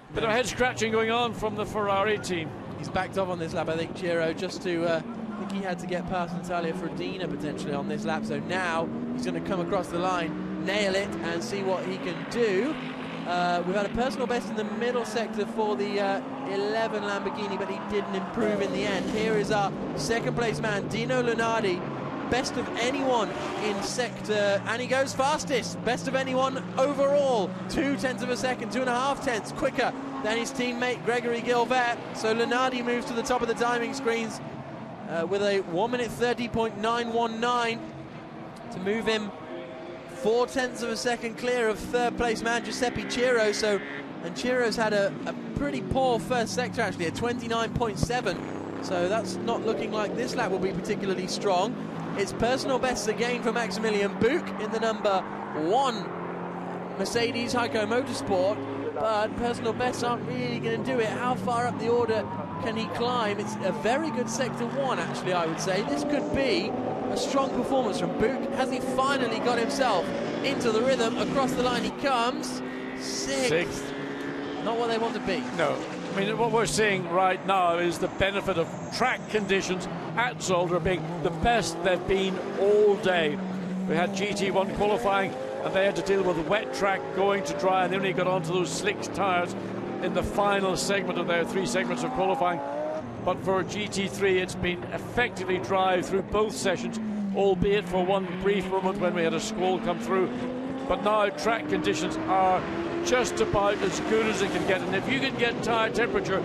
a bit of head scratching going on from the Ferrari team. He's backed off on this lap, I think, Chiro, just to I think he had to get past Natalia Fredina potentially on this lap. So now he's going to come across the line, nail it, and see what he can do. We've had a personal best in the middle sector for the 11 Lamborghini, but he didn't improve in the end. Here is our second place man, Dino Lunardi, best of anyone in sector, and he goes fastest, best of anyone overall, 0.2 of a second, 2.5 tenths quicker than his teammate Gregory Gilbert. So Lunardi moves to the top of the timing screens with a 1:30.919 to move him 0.4 of a second clear of third place man Giuseppe Chiro. So, and Chiro's had a pretty poor first sector, actually, a 29.7. So that's not looking like this lap will be particularly strong. It's personal bests again for Maximilian Buch in the number 1 Mercedes Heiko Motorsport, but personal bests aren't really going to do it. How far up the order can he climb? It's a very good sector 1, actually, I would say. This could be a strong performance from Buch. Has he finally got himself into the rhythm? Across the line he comes. Sixth. Not what they want to be. No. I mean, what we're seeing right now is the benefit of track conditions at Zolder being the best they've been all day. We had GT1 qualifying and they had to deal with a wet track going to dry, and they only got onto those slick tyres in the final segment of their 3 segments of qualifying. But for GT3 it's been effectively dry through both sessions, albeit for one brief moment when we had a squall come through. But now track conditions are just about as good as it can get, and if you can get tyre temperature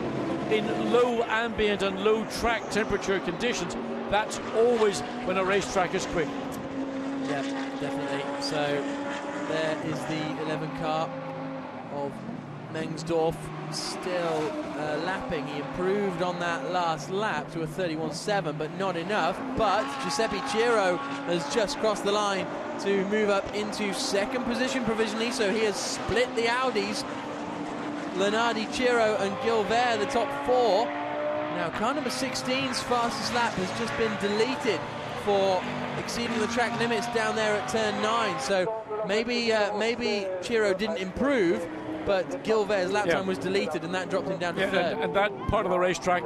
in low ambient and low track temperature conditions, that's always when a racetrack is quick. Yeah, definitely. So there is the 11 car of Mengsdorf still lapping. He improved on that last lap to a 31.7, but not enough. But Giuseppe Chiro has just crossed the line to move up into second position provisionally, so he has split the Audis. Lunardi, Chiro and Gilbert, the top 4. Now car number 16's fastest lap has just been deleted for exceeding the track limits down there at turn 9, so maybe Chiro didn't improve, but Gilbert's lap time was deleted and that dropped him down to third. And that part of the racetrack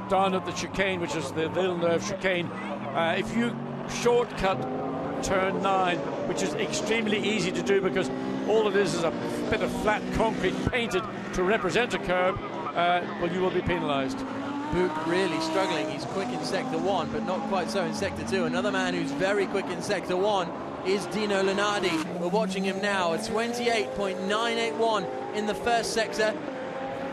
down at the chicane, which is the Villeneuve chicane, if you shortcut turn 9, which is extremely easy to do because all it is a bit of flat concrete painted to represent a curb, well, you will be penalised. Buch really struggling. He's quick in sector 1, but not quite so in sector 2. Another man who's very quick in sector 1 is Dino Lunardi. We're watching him now. A 28.981 in the first sector,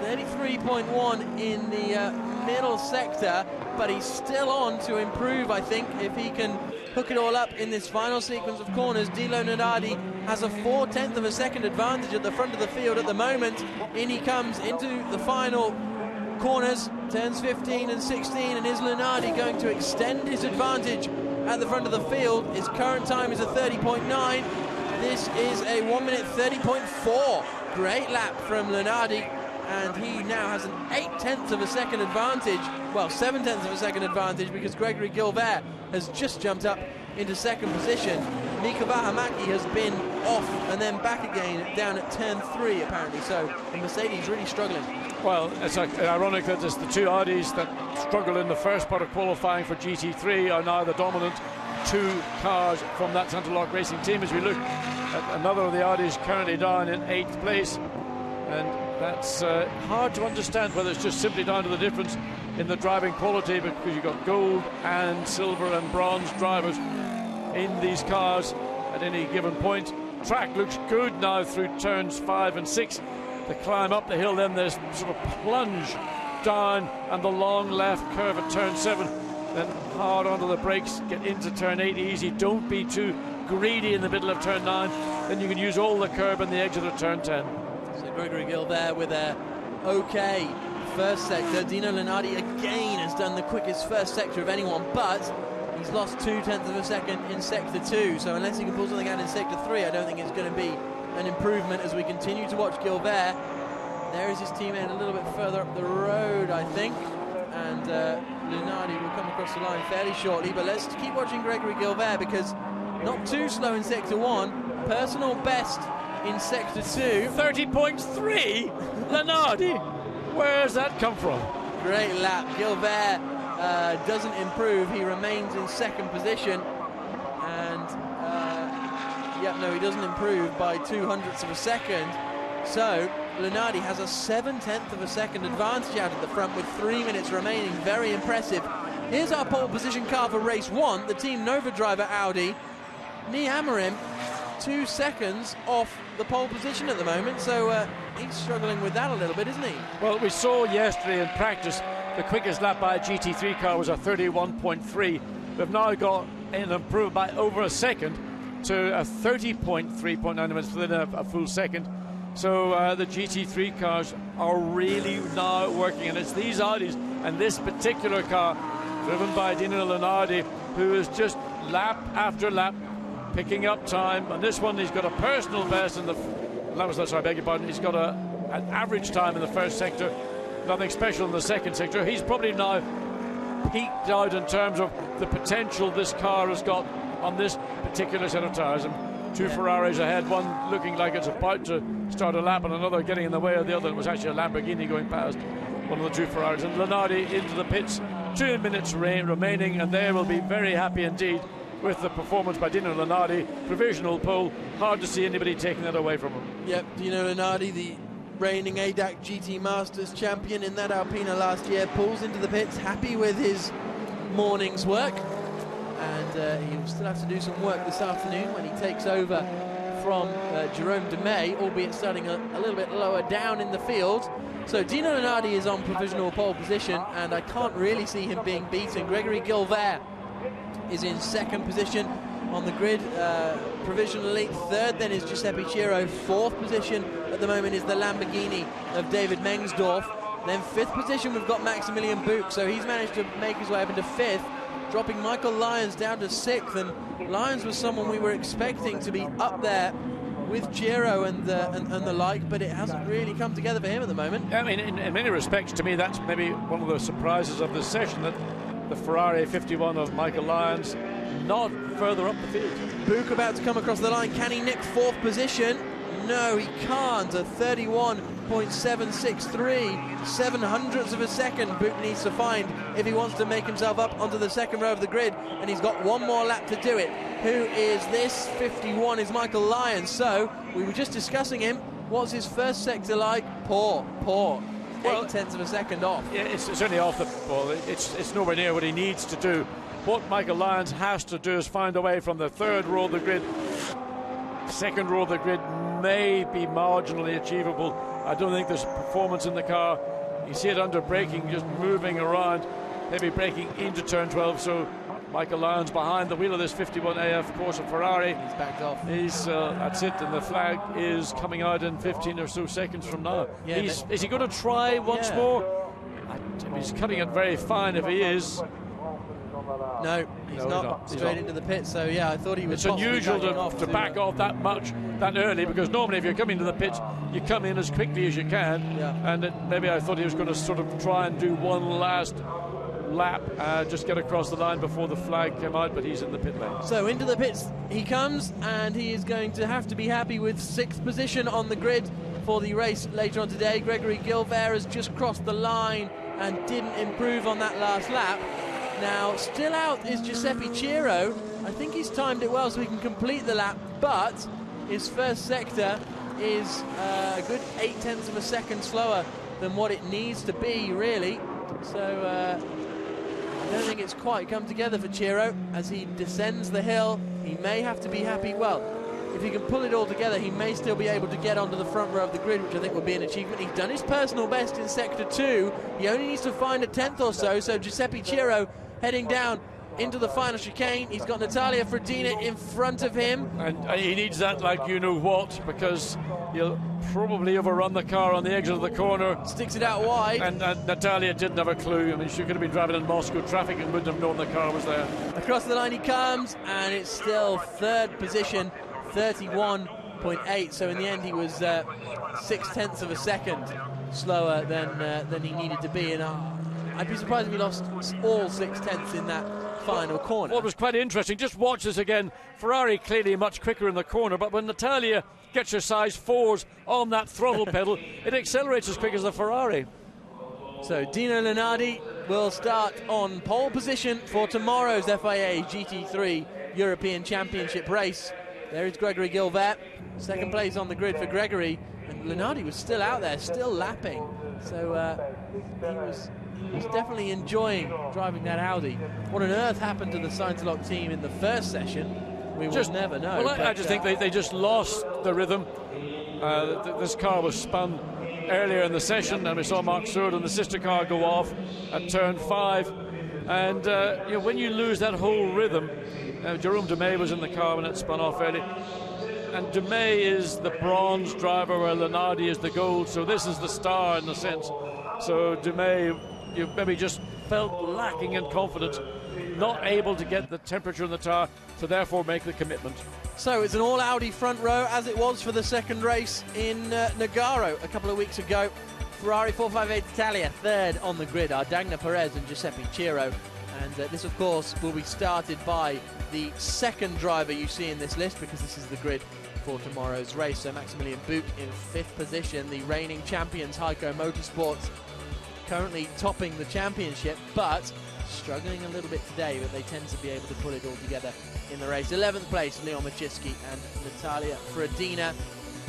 33.1 in the middle sector, but he's still on to improve, I think, if he can hook it all up in this final sequence of corners. Dino Lunardi has a 0.4 of a second advantage at the front of the field at the moment. In he comes into the final corners, turns 15 and 16, and is Lunardi going to extend his advantage at the front of the field? His current time is a 30.9. This is a 1:30.4. Great lap from Lunardi, and he now has an 0.8 of a second advantage. Well, 0.7 of a second advantage, because Gregory Gilbert has just jumped up into second position. Mika Vähämäki has been off and then back again down at turn 3 apparently, so the Mercedes really struggling. Well, it's ironic that it's the two Audis that struggled in the first part of qualifying for GT3 are now the dominant two cars from that Santa Racing team. As we look at another of the Audis currently down in 8th place, and that's hard to understand whether it's just simply down to the difference in the driving quality, because you've got gold and silver and bronze drivers in these cars at any given point. Track looks good now through turns 5 and 6. The climb up the hill, then there's sort of plunge down and the long left curve at turn 7, then hard onto the brakes, get into turn 8 easy. Don't be too greedy in the middle of turn 9, then you can use all the curb and the exit of turn 10. So Gregory Gill there with a okay first sector. Dino Lunardi again has done the quickest first sector of anyone, but he's lost 0.2 of a second in sector 2, so unless he can pull something out in sector 3, I don't think it's going to be an improvement as we continue to watch Gilbert. There is his teammate a little bit further up the road, I think, and Lunardi will come across the line fairly shortly, but let's keep watching Gregory Gilbert, because not too slow in sector 1, personal best in sector 2. 30.3? Lunardi? Where's that come from? Great lap. Gilbert doesn't improve, he remains in second position, and he doesn't improve by 0.02 of a second, so Lunardi has a 0.7 of a second advantage out at the front with 3 minutes remaining. Very impressive. Here's our pole position car for race 1, the Team Nova driver Audi. Nii Amorim 2 seconds off the pole position at the moment, so he's struggling with that a little bit, isn't he? Well, we saw yesterday in practice the quickest lap by a GT3 car was a 31.3. We've now got an improvement by over a second to a 30.3.9 minutes within a full second. So the GT3 cars are really now working, and it's these Audis and this particular car driven by Dino Lunardi who is just lap after lap picking up time. And this one, he's got a personal best in the he's got an average time in the first sector, nothing special in the second sector. He's probably now peaked out in terms of the potential this car has got on this particular set of tyres. And two Ferraris ahead, one looking like it's about to start a lap and another getting in the way of the other. It was actually a Lamborghini going past one of the two Ferraris. And Lunardi into the pits, 2 minutes remaining, and they will be very happy indeed with the performance by Dino Lunardi. Provisional pole, hard to see anybody taking that away from him. Yep, Dino Lunardi, the reigning ADAC GT Masters champion in that Alpina last year, pulls into the pits, happy with his morning's work, and he'll still have to do some work this afternoon when he takes over from Jerome Demey, albeit starting a little bit lower down in the field. So Dino Lunardi is on provisional pole position, and I can't really see him being beaten. Gregory Gilbert is in second position on the grid, provisionally. Third then is Giuseppe Ciro. Fourth position at the moment is the Lamborghini of David Mengsdorf. Then fifth position we've got Maximilian Buch, so he's managed to make his way up into fifth, dropping Michael Lyons down to sixth. And Lyons was someone we were expecting to be up there with Giro and the like, but it hasn't really come together for him at the moment. I mean, in many respects, to me, that's maybe one of the surprises of this session, that the Ferrari 51 of Michael Lyons not further up the field. Buch about to come across the line. Can he nick fourth position? No, he can't. A 31.763, 700ths of a second Buch needs to find if he wants to make himself up onto the second row of the grid, and he's got one more lap to do it. Who is this? 51 is Michael Lyons. So we were just discussing him. What's his first sector like? Poor. Well, 0.8 of a second off. Yeah, it's only off the ball. It's nowhere near what he needs to do. What Michael Lyons has to do is find a way from the third row of the grid. Second row of the grid may be marginally achievable. I don't think there's performance in the car. You see it under braking, just moving around, maybe braking into turn 12. So Michael Lyons behind the wheel of this 51 AF Corsa Ferrari. He's backed off. That's it, and the flag is coming out in 15 or so seconds from now. Yeah, is he going to try once more? He's cutting it very fine if he is. No, he's not. Straight into the pit. So yeah, I thought he was. It's unusual to back off that much that early, because normally if you're coming to the pit, you come in as quickly as you can. Yeah. And maybe I thought he was going to sort of try and do one last lap, just get across the line before the flag came out, but he's in the pit lane. So into the pits he comes, and he is going to have to be happy with 6th position on the grid for the race later on today. Gregory Gilbert has just crossed the line and didn't improve on that last lap. Now, still out is Giuseppe Ciro. I think he's timed it well so he can complete the lap, but his first sector is a good 0.8 of a second slower than what it needs to be, really. So I don't think it's quite come together for Ciro as he descends the hill. He may have to be happy. Well, if he can pull it all together, he may still be able to get onto the front row of the grid, which I think would be an achievement. He's done his personal best in sector 2. He only needs to find a 10th or so. So Giuseppe Ciro heading down into the final chicane. He's got Natalia Frodina in front of him. And he needs that like you know what, because he'll probably overrun the car on the exit of the corner. Sticks it out wide. And Natalia didn't have a clue. I mean, she could have been driving in Moscow traffic and wouldn't have known the car was there. Across the line he comes, and it's still 3rd position, 31.8. So in the end he was 0.6 of a second slower than he needed to be. And I'd be surprised if he lost all 0.6 in that final corner. What was quite interesting, just watch this again. Ferrari clearly much quicker in the corner, but when Natalia gets her size 4s on that throttle pedal, it accelerates as quick as the Ferrari. So Dino Lunardi will start on pole position for tomorrow's FIA GT3 European Championship race. There is Gregory Gilbert, 2nd place on the grid for Gregory, and Lunardi was still out there, still lapping. So he was definitely enjoying driving that Audi. What on earth happened to the scintillating team in the first session, we will never know. Well, I just think they just lost the rhythm. This car was spun earlier in the session, and we saw Mark Stewart and the sister car go off at turn 5. And when you lose that whole rhythm, Jerome Demey was in the car when it spun off early. And Demey is the bronze driver where Lunardi is the gold, so this is the star in a sense. So Demey, you maybe just felt lacking in confidence, not able to get the temperature in the tyre, so therefore make the commitment. So it's an all Audi front row, as it was for the second race in Nogaro a couple of weeks ago. Ferrari 458 Italia 3rd on the grid are Dagna Perez and Giuseppe Ciro. And this, of course, will be started by the 2nd driver you see in this list, because this is the grid for tomorrow's race. So Maximilian Buch in 5th position, the reigning champions, Heiko Motorsports, currently topping the championship, but struggling a little bit today, but they tend to be able to pull it all together in the race. 11th place, Leon Machiski and Natalia Frodina.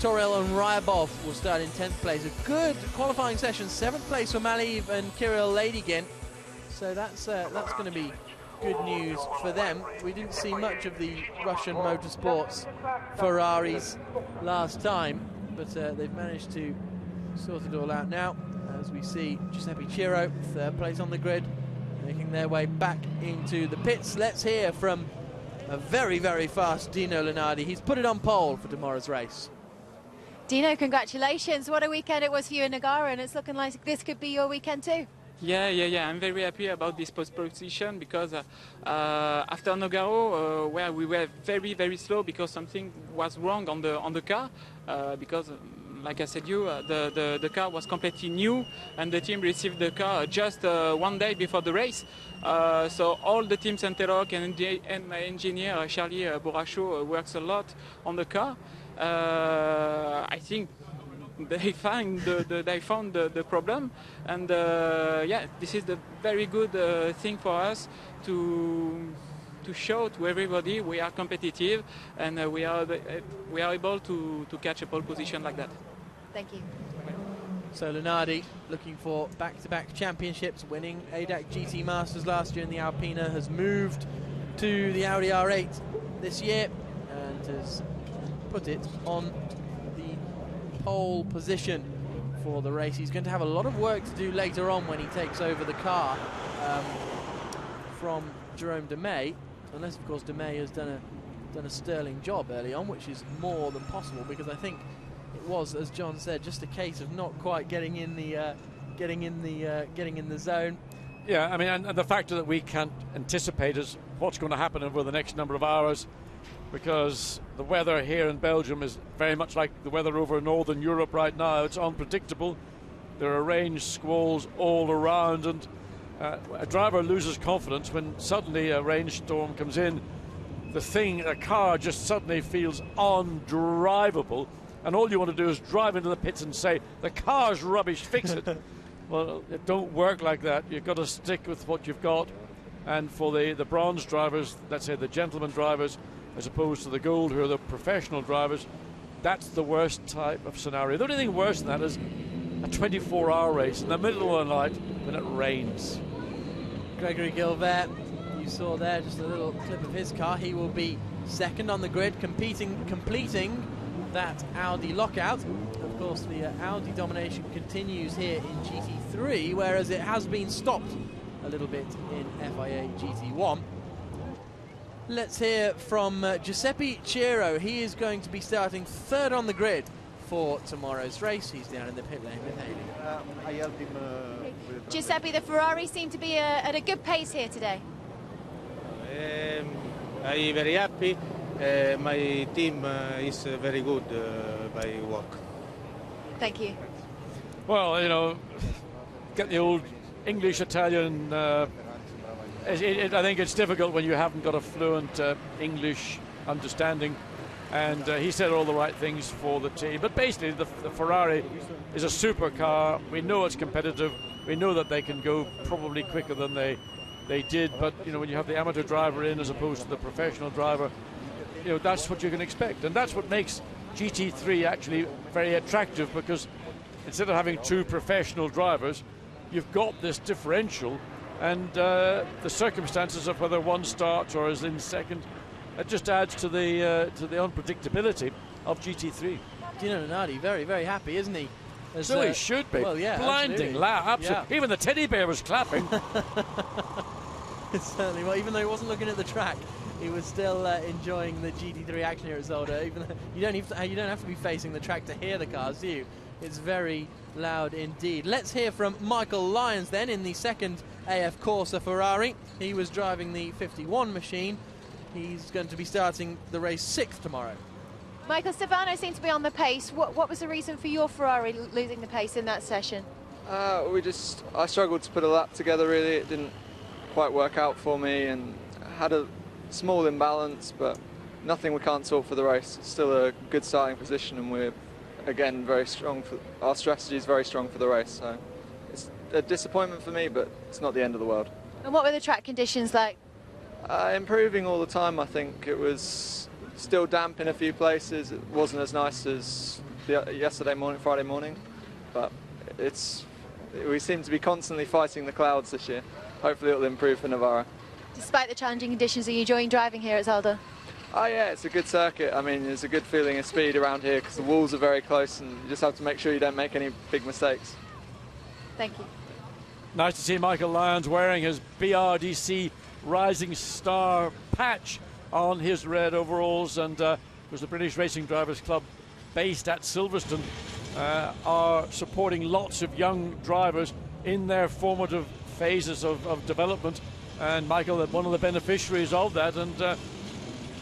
Torel and Ryabov will start in 10th place. A good qualifying session. 7th place for Maliv and Kirill Ladygin. So that's going to be good news for them. We didn't see much of the Russian Motorsports Ferraris last time, but they've managed to sort it all out now. As we see Giuseppe Ciro, 3rd place on the grid, making their way back into the pits. Let's hear from a very, very fast Dino Lunardi. He's put it on pole for tomorrow's race. Dino, congratulations. What a weekend it was for you in Nogaro, and it's looking like this could be your weekend too. Yeah. I'm very happy about this post position because after Nogaro, where we were very, very slow because something was wrong on the car, because like I said, the car was completely new, and the team received the car just 1 day before the race. So all the teams Interlock and my engineer Charlie Boracho works a lot on the car. I think they found the problem, and this is the very good thing for us to show to everybody we are competitive, and we are able to catch a pole position like that. Thank you. So Lunardi looking for back-to-back championships, winning ADAC GT Masters last year in the Alpina, has moved to the Audi R8 this year and has put it on the pole position for the race. He's going to have a lot of work to do later on when he takes over the car from Jerome Demey, unless of course Demey has done a sterling job early on, which is more than possible, because I think it was, as John said, just a case of not quite getting in the zone. Yeah, I mean, and the factor that we can't anticipate is what's going to happen over the next number of hours, because the weather here in Belgium is very much like the weather over Northern Europe right now. It's unpredictable. There are range squalls all around, and a driver loses confidence when suddenly a rainstorm comes in. A car just suddenly feels undrivable, and all you want to do is drive into the pits and say, the car's rubbish, fix it. Well, it don't work like that. You've got to stick with what you've got. And for the bronze drivers, let's say the gentleman drivers, as opposed to the gold, who are the professional drivers, that's the worst type of scenario. The only thing worse than that is a 24-hour race in the middle of the night when it rains. Gregory Gilbert, you saw there just a little clip of his car. He will be second on the grid, completing that Audi lockout. Of course, the Audi domination continues here in GT3, whereas it has been stopped a little bit in FIA GT1. Let's hear from Giuseppe Ciro. He is going to be starting third on the grid for tomorrow's race. He's down in the pit lane with Haley. I helped him. Giuseppe, the Ferrari seem to be at a good pace here today. I'm very happy. My team is very good by work. Thank you. Well, you know, get the old English-Italian. I think it's difficult when you haven't got a fluent English understanding. And he said all the right things for the team. But basically, the Ferrari is a supercar. We know it's competitive. We know that they can go probably quicker than they did. But, you know, when you have the amateur driver in as opposed to the professional driver, you know, that's what you can expect. And that's what makes GT3 actually very attractive, because instead of having two professional drivers, you've got this differential, and the circumstances of whether one starts or is in second, it just adds to the unpredictability of GT3. Dino Lunardi, very, very happy, isn't he? As, so he should be. Well, yeah, blinding loud, absolutely. Yeah. Even the teddy bear was clapping. Certainly, well, even though he wasn't looking at the track, he was still enjoying the GT3 action here at Zolder. Even though you don't have to be facing the track to hear the cars, do you? It's very loud indeed. Let's hear from Michael Lyons then in the second AF Corsa Ferrari. He was driving the 51 machine. He's going to be starting the race 6th tomorrow. Michael, Stefano seemed to be on the pace. What was the reason for your Ferrari losing the pace in that session? I struggled to put a lap together, really. It didn't quite work out for me, and had a small imbalance, but nothing we can't solve for the race. It's still a good starting position, and we're, again, very strong. Our strategy is very strong for the race, so it's a disappointment for me, but it's not the end of the world. And what were the track conditions like? Improving all the time. I think it was still damp in a few places. It wasn't as nice as yesterday morning, Friday morning, but we seem to be constantly fighting the clouds this year. Hopefully it'll improve for Navarra. Despite the challenging conditions, are you enjoying driving here at Zolder? Oh yeah, it's a good circuit. I mean, there's a good feeling of speed around here because the walls are very close, and you just have to make sure you don't make any big mistakes. Thank you. Nice to see Michael Lyons wearing his BRDC Rising Star patch on his red overalls, and was the British Racing Drivers Club based at Silverstone are supporting lots of young drivers in their formative phases of development, and Michael, one of the beneficiaries of that, and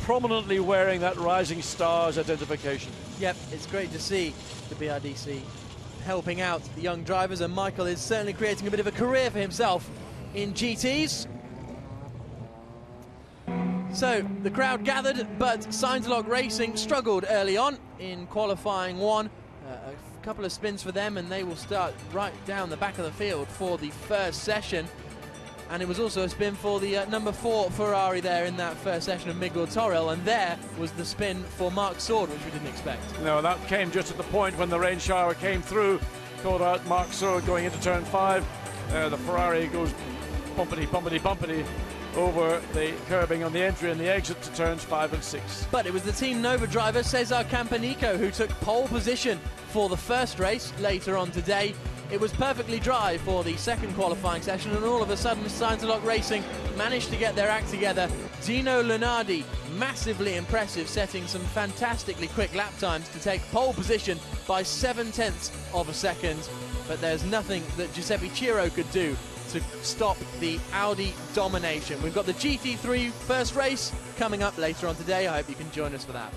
prominently wearing that Rising Stars identification. Yep, it's great to see the BRDC helping out the young drivers, and Michael is certainly creating a bit of a career for himself in GTs. So the crowd gathered, but Scintillating Racing struggled early on in qualifying one. A couple of spins for them, and they will start right down the back of the field for the first session. And it was also a spin for the number 4 Ferrari there in that first session of Miguel Torrell, and there was the spin for Mark Sword, which we didn't expect. No, that came just at the point when the rain shower came through, caught out Mark Sword going into turn 5. The Ferrari goes bumpity, bumpity, bumpity over the curbing on the entry and the exit to turns 5 and 6. But it was the Team Nova driver Cesar Campanico who took pole position for the first race later on today. It was perfectly dry for the second qualifying session, and all of a sudden Scintillating Racing managed to get their act together. Dino Lunardi, massively impressive, setting some fantastically quick lap times to take pole position by 0.7 of a second. But there's nothing that Giuseppe Ciro could do to stop the Audi domination. We've got the GT3 first race coming up later on today. I hope you can join us for that.